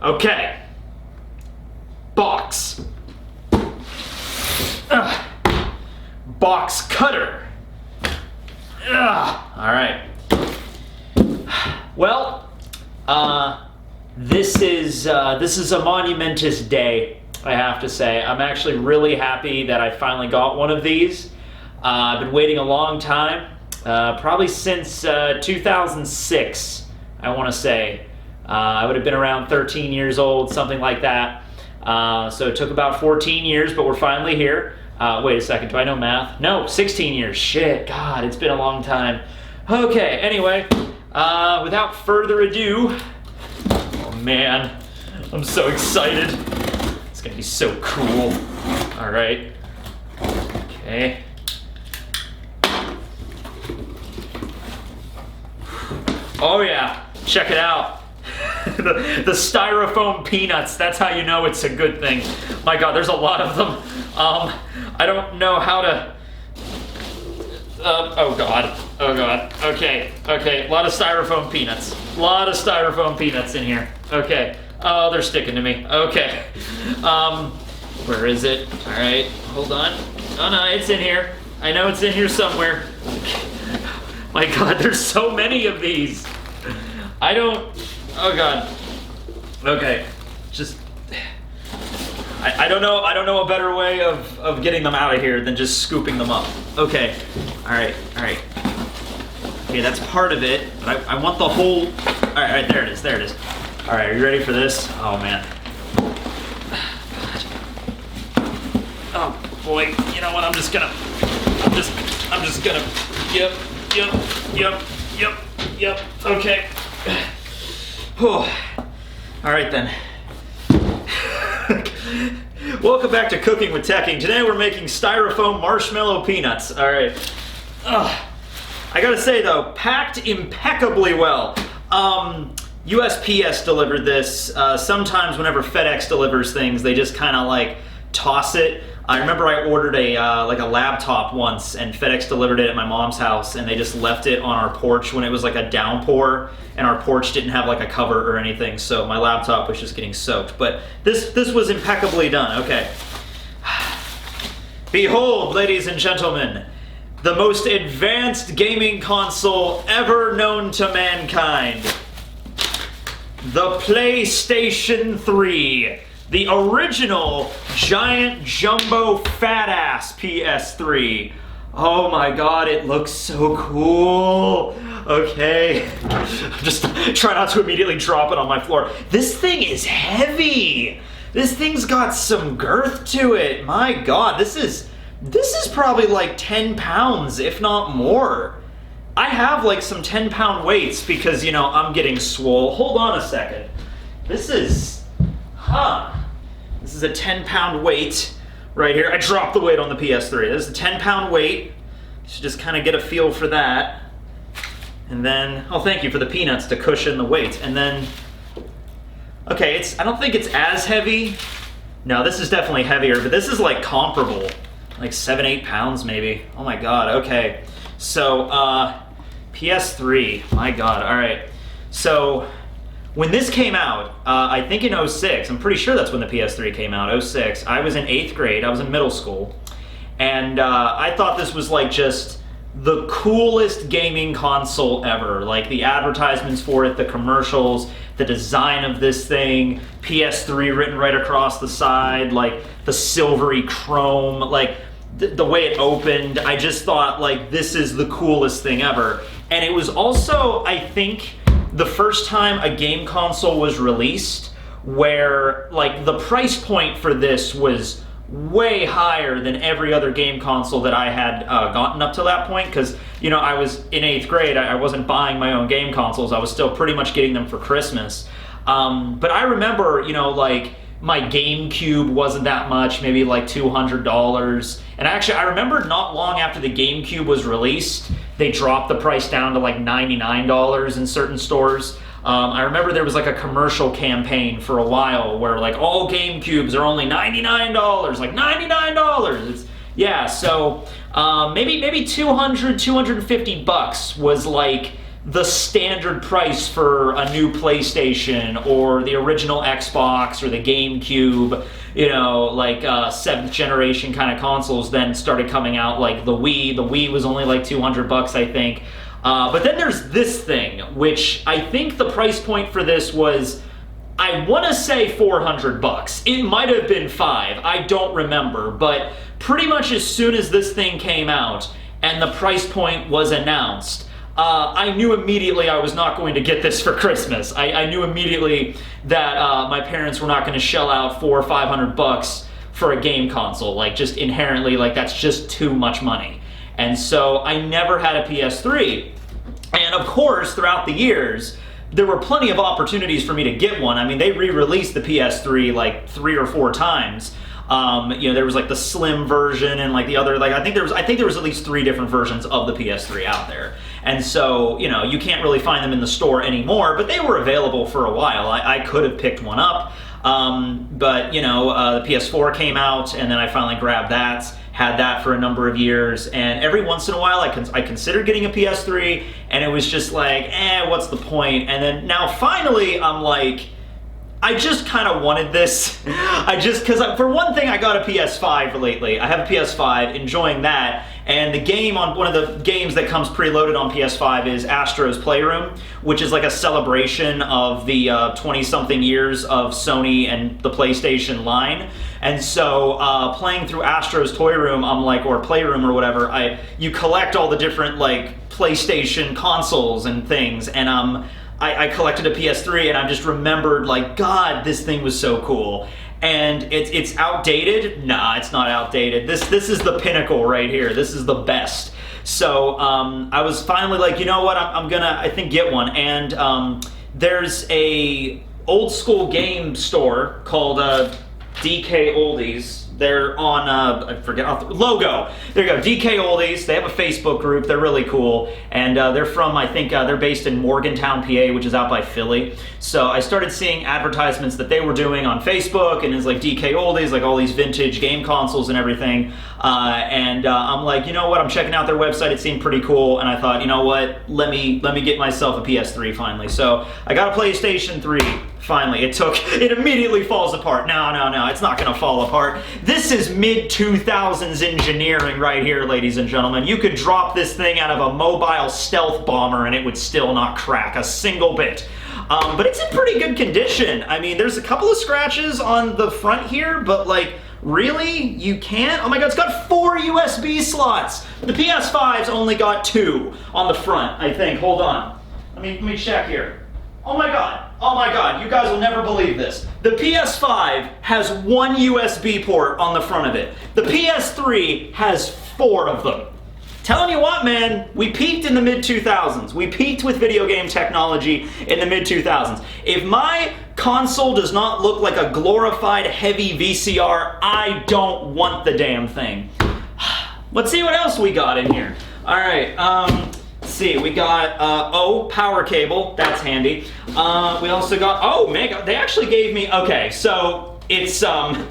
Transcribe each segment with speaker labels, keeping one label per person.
Speaker 1: Okay. Box. Box cutter. All right. Well, this is a monumentous day, I have to say. I'm actually really happy that I finally got one of these. I've been waiting a long time, probably since 2006, I want to say. I would have been around 13 years old, something like that. So it took about 14 years, but we're finally here. Wait a second, do I know math? No, 16 years. Shit, God, it's been a long time. Okay, anyway, without further ado, oh man, I'm so excited. It's gonna be so cool. All right, okay. Oh yeah, check it out. the styrofoam peanuts, that's how you know it's a good thing. My God, there's a lot of them. I don't know how to, oh God, okay, a lot of styrofoam peanuts. A lot of styrofoam peanuts in here. Okay, oh, they're sticking to me. Okay, where is it? All right, hold on. Oh no, it's in here. I know it's in here somewhere. My God, there's so many of these. Oh God. Okay, just, I don't know a better way of getting them out of here than just scooping them up. Okay, all right. Okay, that's part of it, but I want the whole, all right, there it is. All right, are you ready for this? Oh man. Oh boy, you know what, I'm just gonna, yep, okay. All right then. Welcome back to Cooking with Teching. Today we're making styrofoam marshmallow peanuts. All right. I gotta say though, packed impeccably well. USPS delivered this. Sometimes whenever FedEx delivers things, they just kind of like toss it. I remember I ordered a laptop once, and FedEx delivered it at my mom's house, and they just left it on our porch when it was like a downpour, and our porch didn't have like a cover or anything, so my laptop was just getting soaked. But this was impeccably done. Okay. Behold, ladies and gentlemen, the most advanced gaming console ever known to mankind. The PlayStation 3. The original giant jumbo fat ass PS3. Oh my God, it looks so cool. Okay, just try not to immediately drop it on my floor. This thing is heavy. This thing's got some girth to it. My God, this is probably like 10 pounds, if not more. I have like some 10-pound weights because, you know, I'm getting swole. Hold on a second. This is a 10-pound weight right here. I dropped the weight on the PS3. This is a 10-pound weight. You should just kind of get a feel for that. And then, oh, thank you for the peanuts to cushion the weight. And then, okay, I don't think it's as heavy. No, this is definitely heavier, but this is like comparable. Like 7-8 pounds maybe. Oh my God, okay. So, PS3, my God, all right. So, when this came out, I think in 06, I'm pretty sure that's when the PS3 came out, 06, I was in 8th grade, I was in middle school, and I thought this was like just the coolest gaming console ever. Like the advertisements for it, the commercials, the design of this thing, PS3 written right across the side, like the silvery chrome, like the way it opened, I just thought like this is the coolest thing ever. And it was also, I think, the first time a game console was released where like the price point for this was way higher than every other game console that I had gotten up to that point, because, you know, I was in 8th grade, I wasn't buying my own game consoles, I was still pretty much getting them for Christmas. But I remember, you know, like my GameCube wasn't that much, maybe like $200. And actually, I remember not long after the GameCube was released, they dropped the price down to like $99 in certain stores. I remember there was like a commercial campaign for a while where like all GameCubes are only $99, like $99. Yeah, so maybe 200, $250 was like the standard price for a new PlayStation or the original Xbox or the GameCube, you know, like 7th generation kind of consoles then started coming out, like the Wii. The Wii was only like $200, I think. But then there's this thing, which I think the price point for this was, I want to say $400. It might have been $5. I don't remember, but pretty much as soon as this thing came out and the price point was announced, I knew immediately I was not going to get this for Christmas. I knew immediately that my parents were not going to shell out $400 or $500 for a game console. Like, just inherently, like, that's just too much money. And so I never had a PS3. And of course, throughout the years, there were plenty of opportunities for me to get one. I mean, they re-released the PS3 like 3 or 4 times. You know, there was like the slim version and like the other, like I think there was at least 3 different versions of the PS3 out there. And so, you know, you can't really find them in the store anymore, but they were available for a while. I could have picked one up. But, you know, the PS4 came out, and then I finally grabbed that, had that for a number of years, and every once in a while I considered getting a PS3, and it was just like, what's the point? And then now finally I'm like, I just kind of wanted this. Because for one thing, I got a PS5 lately. I have a PS5, enjoying that. And the game on one of the games that comes preloaded on PS5 is Astro's Playroom, which is like a celebration of the 20-something years of Sony and the PlayStation line. And so playing through Astro's Toy Room, I'm like, or Playroom or whatever, you collect all the different like PlayStation consoles and things, and I collected a PS3, and I just remembered, like, God, this thing was so cool. And it's outdated? Nah, it's not outdated. This is the pinnacle right here. This is the best. So I was finally like, you know what, I'm gonna, I think, get one. And there's a old school game store called DK Oldies. They're on, I forget, Logo. There you go, DK Oldies. They have a Facebook group. They're really cool. And they're from, I think, they're based in Morgantown, PA, which is out by Philly. So I started seeing advertisements that they were doing on Facebook, and it's like DK Oldies, like all these vintage game consoles and everything. I'm like, you know what, I'm checking out their website. It seemed pretty cool. And I thought, you know what, let me get myself a PS3 finally. So I got a PlayStation 3. Finally, it immediately falls apart. No, it's not gonna fall apart. This is mid-2000s engineering right here, ladies and gentlemen. You could drop this thing out of a mobile stealth bomber and it would still not crack a single bit. But it's in pretty good condition. I mean, there's a couple of scratches on the front here, but like, really? You can't? Oh my God, it's got 4 USB slots. The PS5's only got 2 on the front, I think. Hold on. Let me check here. Oh my God, you guys will never believe this. The PS5 has 1 USB port on the front of it. The PS3 has 4 of them. Telling you what, man, we peaked in the mid-2000s. We peaked with video game technology in the mid-2000s. If my console does not look like a glorified heavy VCR, I don't want the damn thing. Let's see what else we got in here. All right, see, we got power cable. That's handy. We also got, oh man, they actually gave me, okay, so it's a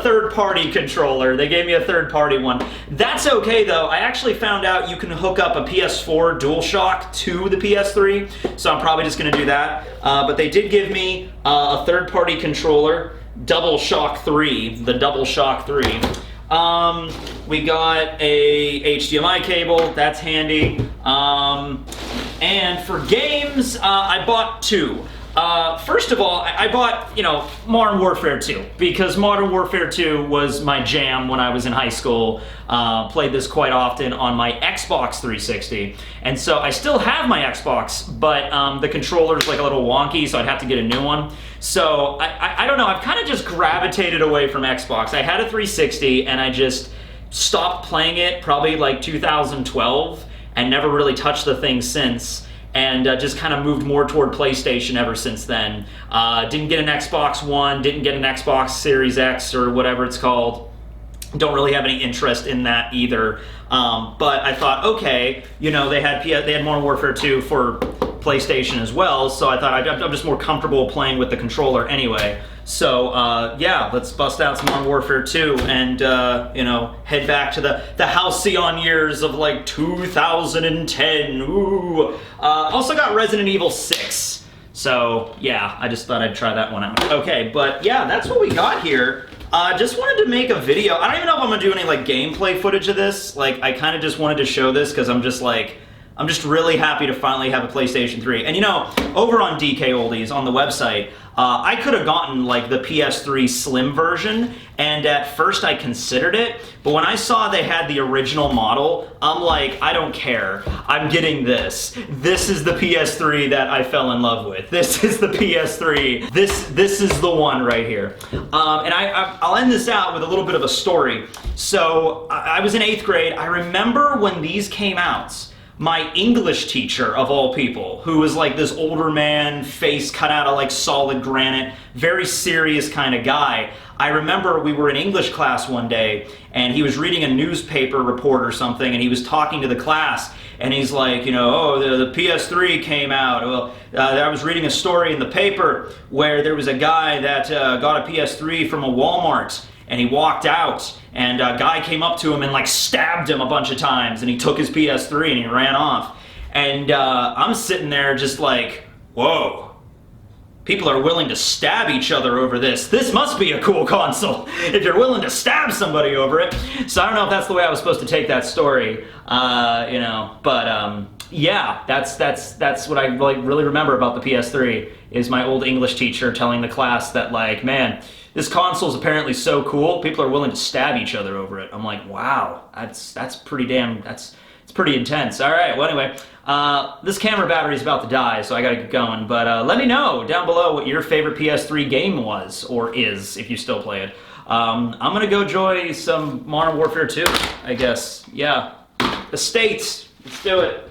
Speaker 1: third-party controller. They gave me a third-party one. That's okay though. I actually found out you can hook up a PS4 DualShock to the PS3, so I'm probably just gonna do that. But they did give me a third-party controller, DualShock 3, the DualShock 3. We got a HDMI cable, that's handy. And for games, I bought 2. First of all, I bought, Modern Warfare 2, because Modern Warfare 2 was my jam when I was in high school. Played this quite often on my Xbox 360. And so I still have my Xbox, but the controller's like a little wonky, so I'd have to get a new one. So I don't know, I've kind of just gravitated away from Xbox. I had a 360 and I just stopped playing it probably like 2012 and never really touched the thing since. And just kind of moved more toward PlayStation ever since then. Didn't get an Xbox One, didn't get an Xbox Series X or whatever it's called. Don't really have any interest in that either. But I thought, okay, they had Modern Warfare 2 for PlayStation as well, so I thought I'm just more comfortable playing with the controller anyway. So yeah, let's bust out some Modern Warfare 2 and you know, head back to the halcyon years of like 2010. Ooh. Also got Resident Evil 6. So yeah, I just thought I'd try that one out. Okay, but yeah, that's what we got here. Just wanted to make a video. I don't even know if I'm gonna do any like gameplay footage of this. Like, I kind of just wanted to show this because I'm just really happy to finally have a PlayStation 3. And you know, over on DK Oldies on the website, I could have gotten like the PS3 Slim version, and at first I considered it, but when I saw they had the original model, I'm like, I don't care. I'm getting this. This is the PS3 that I fell in love with. This is the PS3. This is the one right here. And I'll end this out with a little bit of a story. So I was in 8th grade. I remember when these came out, my English teacher, of all people, who was like this older man, face cut out of like solid granite, very serious kind of guy. I remember we were in English class one day, and he was reading a newspaper report or something, and he was talking to the class, and he's like, you know, oh, the PS3 came out. Well, I was reading a story in the paper where there was a guy that got a PS3 from a Walmart, and he walked out, and a guy came up to him and like stabbed him a bunch of times, and he took his PS3 and he ran off. And I'm sitting there just like, whoa, people are willing to stab each other over this. This must be a cool console if you're willing to stab somebody over it. So I don't know if that's the way I was supposed to take that story, you know, but yeah, that's what I like really remember about the PS3 is my old English teacher telling the class that like, man, this console is apparently so cool, people are willing to stab each other over it. I'm like, wow, that's pretty damn, it's pretty intense. All right, well anyway, this camera battery is about to die, so I gotta get going. But let me know down below what your favorite PS3 game was, or is, if you still play it. I'm gonna go enjoy some Modern Warfare 2, I guess. Yeah, the States, let's do it.